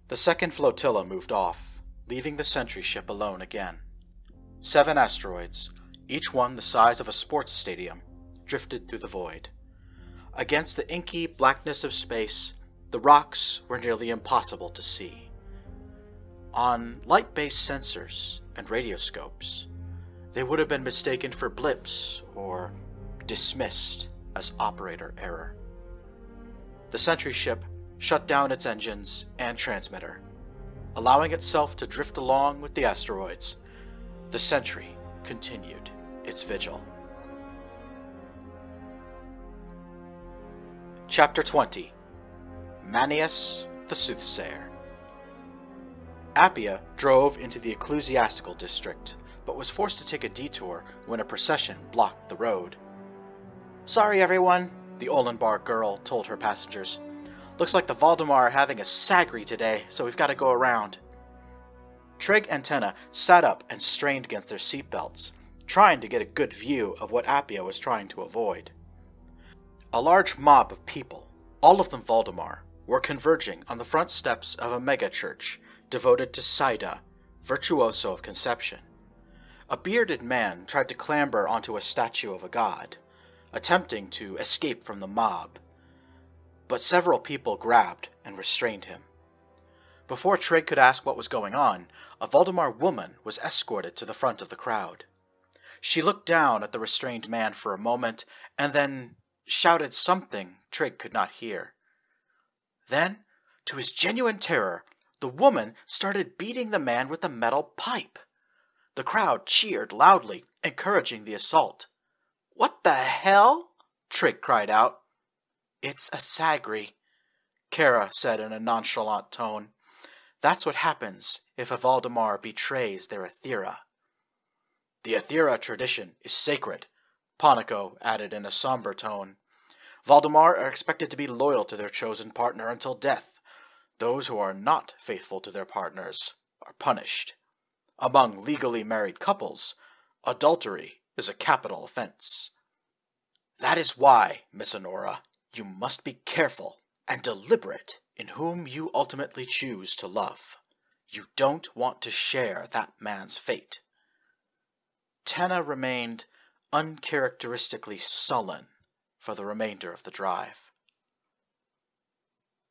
The second flotilla moved off, leaving the sentry ship alone again. 7 asteroids, each one the size of a sports stadium, drifted through the void. Against the inky blackness of space, the rocks were nearly impossible to see. On light-based sensors and radioscopes, they would have been mistaken for blips or dismissed as operator error. The sentry ship shut down its engines and transmitter, allowing itself to drift along with the asteroids. The sentry continued its vigil. Chapter 20. Manius the Soothsayer. Appia drove into the ecclesiastical district, but was forced to take a detour when a procession blocked the road. "Sorry everyone," the Olenbar girl told her passengers. "Looks like the Valdemar are having a sagri today, so we've got to go around." Trig and Tenna sat up and strained against their seatbelts, trying to get a good view of what Appia was trying to avoid. A large mob of people, all of them Valdemar, were converging on the front steps of a megachurch devoted to Saida, virtuoso of conception. A bearded man tried to clamber onto a statue of a god, attempting to escape from the mob, but several people grabbed and restrained him. Before Trig could ask what was going on, a Valdemar woman was escorted to the front of the crowd. She looked down at the restrained man for a moment, and then shouted something Trig could not hear. Then, to his genuine terror, the woman started beating the man with a metal pipe. The crowd cheered loudly, encouraging the assault. "What the hell?" Trig cried out. "It's a sagri," Kara said in a nonchalant tone. "That's what happens if a Valdemar betrays their Aethera." "The Aethera tradition is sacred," Ponico added in a somber tone. "Valdemar are expected to be loyal to their chosen partner until death. Those who are not faithful to their partners are punished. Among legally married couples, adultery is a capital offense. That is why, Miss Honora, you must be careful and deliberate in whom you ultimately choose to love. You don't want to share that man's fate." Tenna remained uncharacteristically sullen for the remainder of the drive.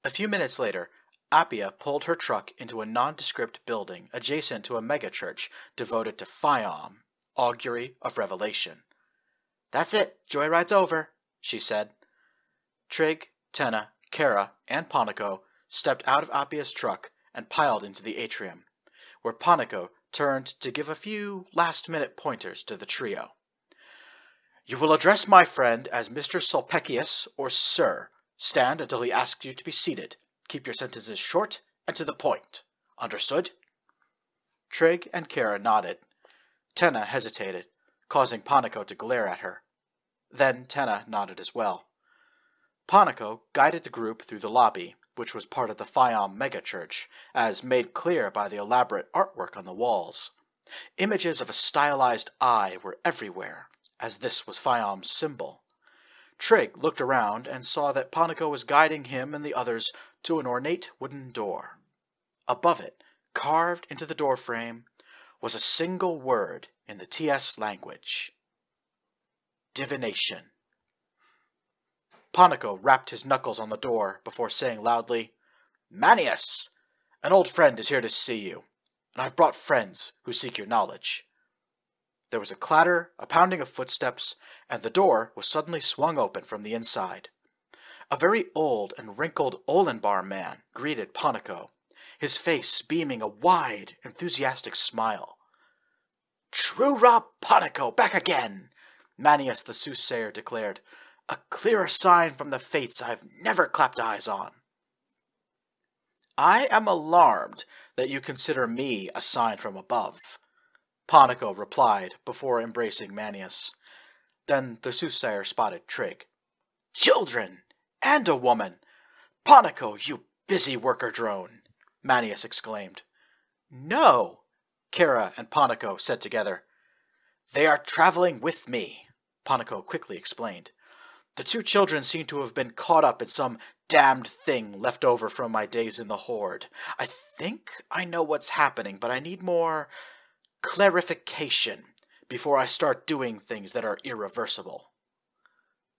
A few minutes later, Appia pulled her truck into a nondescript building adjacent to a megachurch devoted to Phaeom, augury of revelation. "That's it, joyride's over," she said. Trig, Tenna, Kara, and Ponico stepped out of Appia's truck and piled into the atrium, where Ponico turned to give a few last-minute pointers to the trio. "You will address my friend as Mr. Sulpicius or Sir. Stand until he asks you to be seated. Keep your sentences short and to the point. Understood?" Trig and Kara nodded. Tenna hesitated, causing Ponico to glare at her. Then Tenna nodded as well. Ponico guided the group through the lobby, which was part of the Phaeom megachurch, as made clear by the elaborate artwork on the walls. Images of a stylized eye were everywhere, as this was Phaeom's symbol. Trig looked around and saw that Ponico was guiding him and the others to an ornate wooden door. Above it, carved into the doorframe, was a single word in the TS language: divination. Ponico rapped his knuckles on the door before saying loudly, "Manius! An old friend is here to see you, and I've brought friends who seek your knowledge." There was a clatter, a pounding of footsteps, and the door was suddenly swung open from the inside. A very old and wrinkled Olenbar man greeted Ponico, his face beaming a wide, enthusiastic smile. "True Rob Ponico, back again!" Manius the Soothsayer declared. "A clearer sign from the fates I've never clapped eyes on." "I am alarmed that you consider me a sign from above," Ponico replied before embracing Manius. Then the Soothsayer spotted Trig. "Children! And a woman! Ponico, you busy worker drone!" Manius exclaimed. "No!" Kara and Ponico said together. "They are traveling with me," Ponico quickly explained. "The 2 children seem to have been caught up in some damned thing left over from my days in the Horde. I think I know what's happening, but I need more clarification before I start doing things that are irreversible.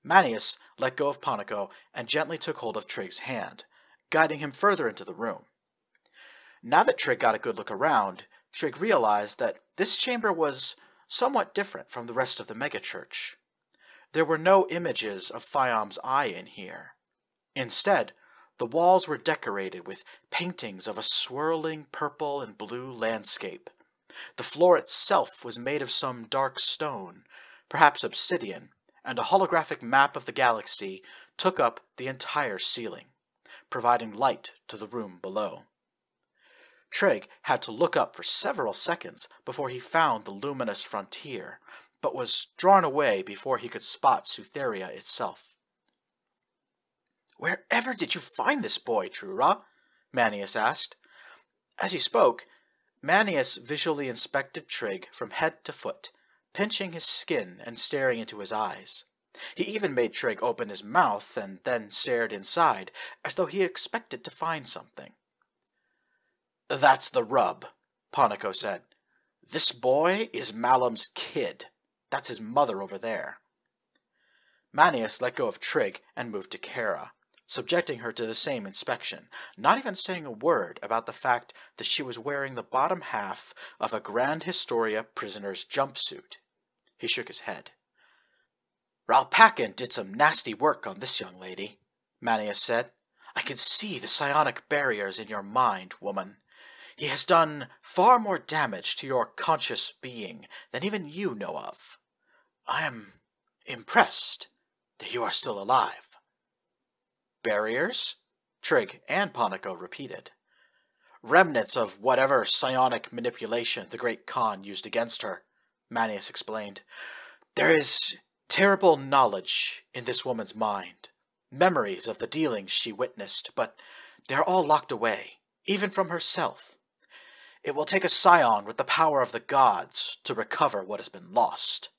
Manius let go of Panico and gently took hold of Trig's hand, guiding him further into the room. Now that Trig got a good look around, Trig realized that this chamber was somewhat different from the rest of the megachurch. There were no images of Phaeom's eye in here. Instead, the walls were decorated with paintings of a swirling purple and blue landscape. The floor itself was made of some dark stone, perhaps obsidian, and a holographic map of the galaxy took up the entire ceiling, providing light to the room below. Trig had to look up for several seconds before he found the luminous frontier, but was drawn away before he could spot Soothsayer itself. "Wherever did you find this boy, Trura?" Manius asked. As he spoke, Manius visually inspected Trig from head to foot, pinching his skin and staring into his eyes. He even made Trig open his mouth and then stared inside, as though he expected to find something. "That's the rub," Panico said. "This boy is Malum's kid. That's his mother over there." Manius let go of Trig and moved to Kara, subjecting her to the same inspection, not even saying a word about the fact that she was wearing the bottom half of a Grand Historia prisoner's jumpsuit. He shook his head. "Ralpakin did some nasty work on this young lady," Manius said. "I can see the psionic barriers in your mind, woman. He has done far more damage to your conscious being than even you know of. I am impressed that you are still alive." "Barriers?" Trig and Panico repeated. "Remnants of whatever psionic manipulation the great Khan used against her," Manius explained. "There is terrible knowledge in this woman's mind, memories of the dealings she witnessed, but they're all locked away, even from herself. It will take a scion with the power of the gods to recover what has been lost.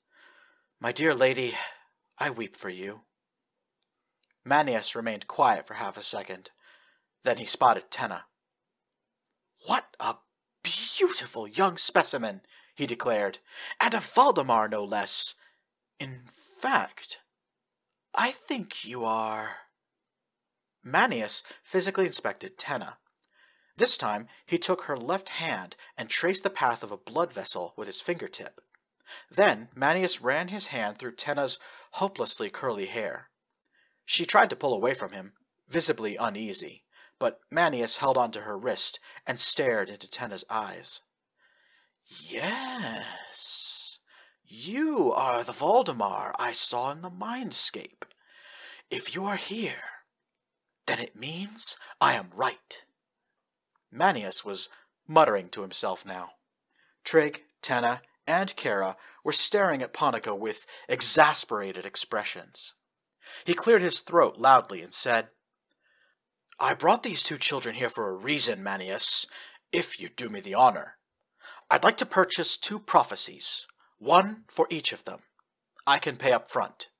My dear lady, I weep for you." Manius remained quiet for half a second. Then he spotted Tenna. "What a beautiful young specimen," he declared, "and a Valdemar no less. In fact, I think you are—" Manius physically inspected Tenna. This time, he took her left hand and traced the path of a blood vessel with his fingertip. Then, Manius ran his hand through Tenna's hopelessly curly hair. She tried to pull away from him, visibly uneasy, but Manius held onto her wrist and stared into Tenna's eyes. "Yes, you are the Valdemar I saw in the mindscape. If you are here, then it means I am right." Manius was muttering to himself now. Trig, Tenna, and Kara were staring at Panico with exasperated expressions. He cleared his throat loudly and said, "I brought these two children here for a reason, Manius, if you'd do me the honor. I'd like to purchase 2 prophecies, one for each of them. I can pay up front."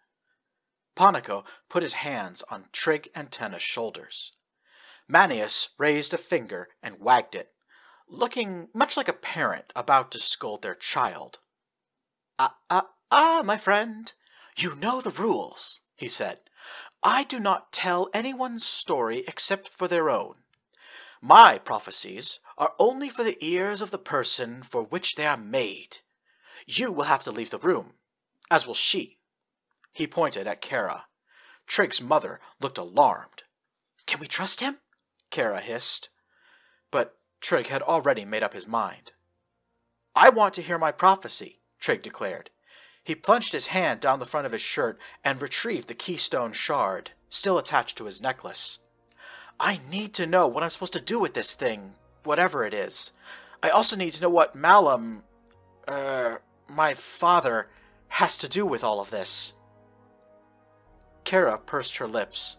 Panico put his hands on Trig and Tenna's shoulders. Manius raised a finger and wagged it, looking much like a parent about to scold their child. My friend, you know the rules," he said. "I do not tell anyone's story except for their own. My prophecies are only for the ears of the person for which they are made. You will have to leave the room, as will she." He pointed at Kara. Trig's mother looked alarmed. "Can we trust him?" Kara hissed. But Trig had already made up his mind. "I want to hear my prophecy," Trig declared. He plunged his hand down the front of his shirt and retrieved the keystone shard, still attached to his necklace. "I need to know what I'm supposed to do with this thing, whatever it is. I also need to know what Malum, my father, has to do with all of this." Kara pursed her lips.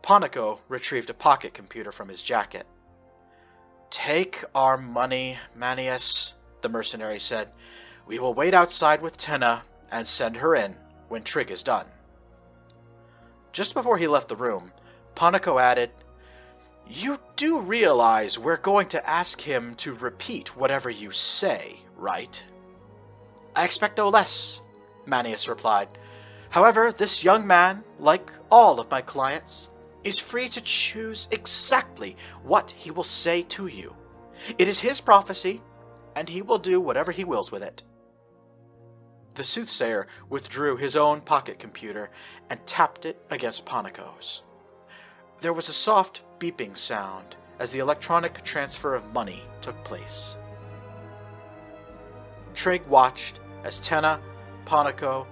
Panico retrieved a pocket computer from his jacket. "Take our money, Manius," the mercenary said. "We will wait outside with Tenna and send her in when Trig is done." Just before he left the room, Panico added, "You do realize we're going to ask him to repeat whatever you say, right?" "I expect no less," Manius replied. "However, this young man, like all of my clients, is free to choose exactly what he will say to you. It is his prophecy, and he will do whatever he wills with it." The Soothsayer withdrew his own pocket computer and tapped it against Panico's. There was a soft beeping sound as the electronic transfer of money took place. Trig watched as Tenna, Panico,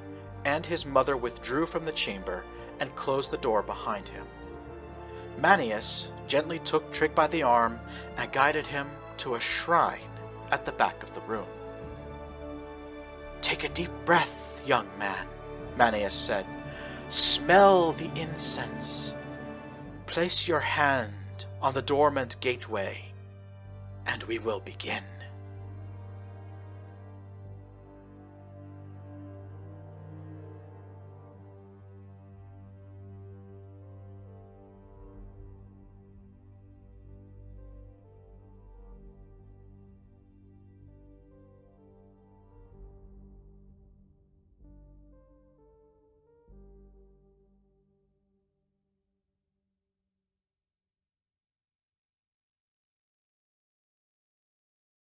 and his mother withdrew from the chamber and closed the door behind him. Manius gently took Trig by the arm and guided him to a shrine at the back of the room. "Take a deep breath, young man," Manius said. "Smell the incense. Place your hand on the dormant gateway, and we will begin."